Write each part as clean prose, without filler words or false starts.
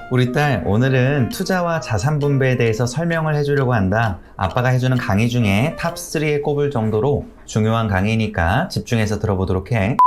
우리 딸, 오늘은 투자와 자산 분배에 대해서 설명을 해주려고 한다. 아빠가 해주는 강의 중에 탑3에 꼽을 정도로 중요한 강의니까 집중해서 들어보도록 해.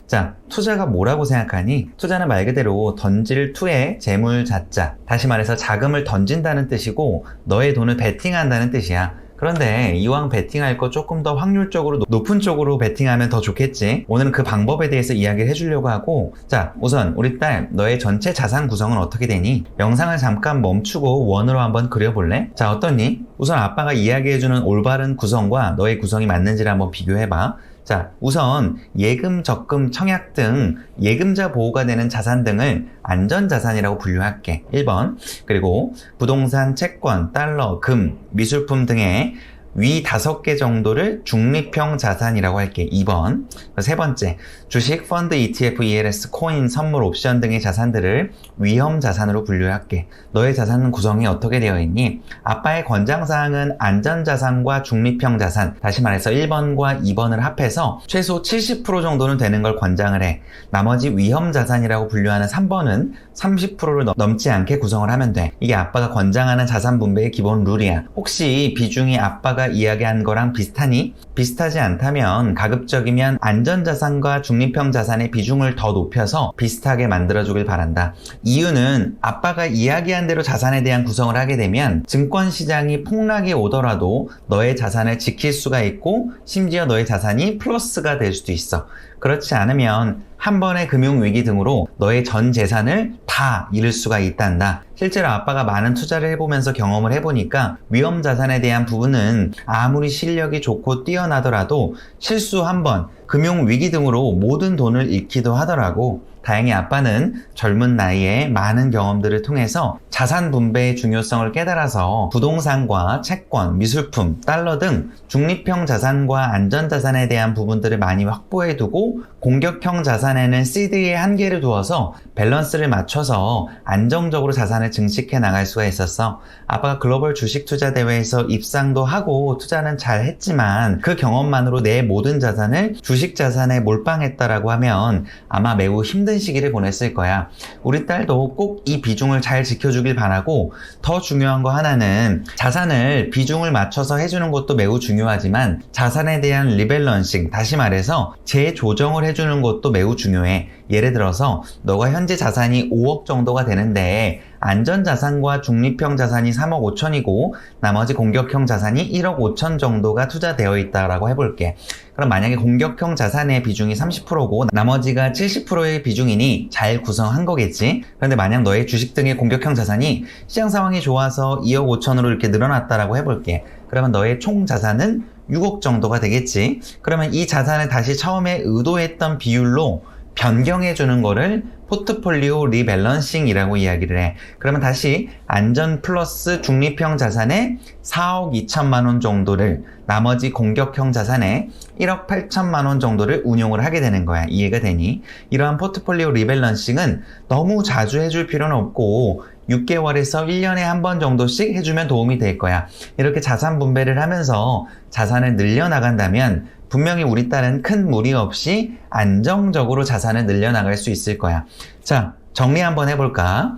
자, 투자가 뭐라고 생각하니? 투자는 말 그대로 던질 투에 재물 자자. 다시 말해서 자금을 던진다는 뜻이고 너의 돈을 베팅한다는 뜻이야. 그런데 이왕 베팅할 거 조금 더 확률적으로 높은 쪽으로 베팅하면 더 좋겠지. 오늘은 그 방법에 대해서 이야기를 해주려고 하고, 자, 우선 우리 딸, 너의 전체 자산 구성은 어떻게 되니? 영상을 잠깐 멈추고 원으로 한번 그려볼래? 자, 어떠니? 우선 아빠가 이야기해주는 올바른 구성과 너의 구성이 맞는지를 한번 비교해봐. 자, 우선 예금, 적금, 청약 등 예금자 보호가 되는 자산 등을 안전자산이라고 분류할게. 1번. 그리고 부동산, 채권, 달러, 금, 미술품 등의 위 5개 정도를 중립형 자산이라고 할게. 2번. 세 번째, 주식, 펀드, ETF, ELS, 코인, 선물, 옵션 등의 자산들을 위험 자산으로 분류할게. 너의 자산 구성이 어떻게 되어 있니? 아빠의 권장사항은 안전자산과 중립형 자산, 다시 말해서 1번과 2번을 합해서 최소 70% 정도는 되는 걸 권장을 해. 나머지 위험 자산이라고 분류하는 3번은 30%를 넘지 않게 구성을 하면 돼. 이게 아빠가 권장하는 자산 분배의 기본 룰이야. 혹시 비중이 아빠가 이야기한 거랑 비슷하니? 비슷하지 않다면 가급적이면 안전자산과 중립형 자산의 비중을 더 높여서 비슷하게 만들어주길 바란다. 이유는 아빠가 이야기한 대로 자산에 대한 구성을 하게 되면 증권시장이 폭락이 오더라도 너의 자산을 지킬 수가 있고 심지어 너의 자산이 플러스가 될 수도 있어. 그렇지 않으면 한 번의 금융위기 등으로 너의 전 재산을 다 잃을 수가 있단다. 실제로 아빠가 많은 투자를 해보면서 경험을 해보니까 위험 자산에 대한 부분은 아무리 실력이 좋고 뛰어나더라도 실수 한 번, 금융위기 등으로 모든 돈을 잃기도 하더라고. 다행히 아빠는 젊은 나이에 많은 경험들을 통해서 자산 분배의 중요성을 깨달아서 부동산과 채권, 미술품, 달러 등 중립형 자산과 안전자산에 대한 부분들을 많이 확보해두고 공격형 자산에는 시드의 한계를 두어서 밸런스를 맞춰서 안정적으로 자산을 증식해 나갈 수가 있었어. 아빠가 글로벌 주식 투자 대회에서 입상도 하고 투자는 잘 했지만 그 경험만으로 내 모든 자산을 주식 자산에 몰빵했다라고 하면 아마 매우 힘든 시기를 보냈을 거야. 우리 딸도 꼭 이 비중을 잘 지켜주길 바라고, 더 중요한 거 하나는 자산을 비중을 맞춰서 해주는 것도 매우 중요하지만 자산에 대한 리밸런싱, 다시 말해서 재조정을 해주는 것도 매우 중요해. 예를 들어서 너가 현재 자산이 5억 정도가 되는데 안전자산과 중립형 자산이 3억 5천이고 나머지 공격형 자산이 1억 5천 정도가 투자되어 있다라고 해볼게. 그럼 만약에 공격형 자산의 비중이 30%고 나머지가 70%의 비중이니 잘 구성한 거겠지. 그런데 만약 너의 주식 등의 공격형 자산이 시장 상황이 좋아서 2억 5천으로 이렇게 늘어났다라고 해볼게. 그러면 너의 총 자산은 6억 정도가 되겠지. 그러면 이 자산을 다시 처음에 의도했던 비율로 변경해 주는 거를 포트폴리오 리밸런싱이라고 이야기를 해. 그러면 다시 안전 플러스 중립형 자산에 4억 2천만 원 정도를, 나머지 공격형 자산에 1억 8천만 원 정도를 운용을 하게 되는 거야. 이해가 되니? 이러한 포트폴리오 리밸런싱은 너무 자주 해줄 필요는 없고 6개월에서 1년에 한 번 정도씩 해주면 도움이 될 거야. 이렇게 자산 분배를 하면서 자산을 늘려나간다면 분명히 우리 딸은 큰 무리 없이 안정적으로 자산을 늘려나갈 수 있을 거야. 자, 정리 한번 해볼까?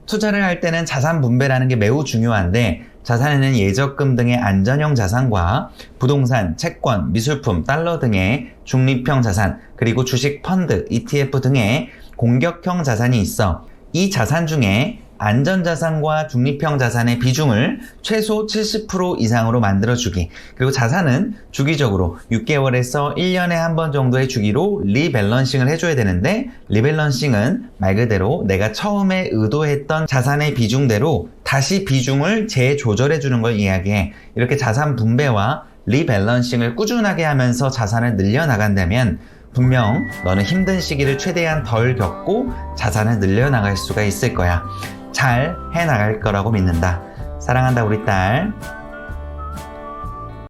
투자를 할 때는 자산 분배라는 게 매우 중요한데 자산에는 예적금 등의 안전형 자산과 부동산, 채권, 미술품, 달러 등의 중립형 자산, 그리고 주식, 펀드, ETF 등의 공격형 자산이 있어. 이 자산 중에 안전자산과 중립형 자산의 비중을 최소 70% 이상으로 만들어주기. 그리고 자산은 주기적으로 6개월에서 1년에 한 번 정도의 주기로 리밸런싱을 해줘야 되는데, 리밸런싱은 말 그대로 내가 처음에 의도했던 자산의 비중대로 다시 비중을 재조절해주는 걸 이야기해. 이렇게 자산 분배와 리밸런싱을 꾸준하게 하면서 자산을 늘려나간다면 분명 너는 힘든 시기를 최대한 덜 겪고 자산을 늘려나갈 수가 있을 거야. 잘 해나갈 거라고 믿는다. 사랑한다 우리 딸.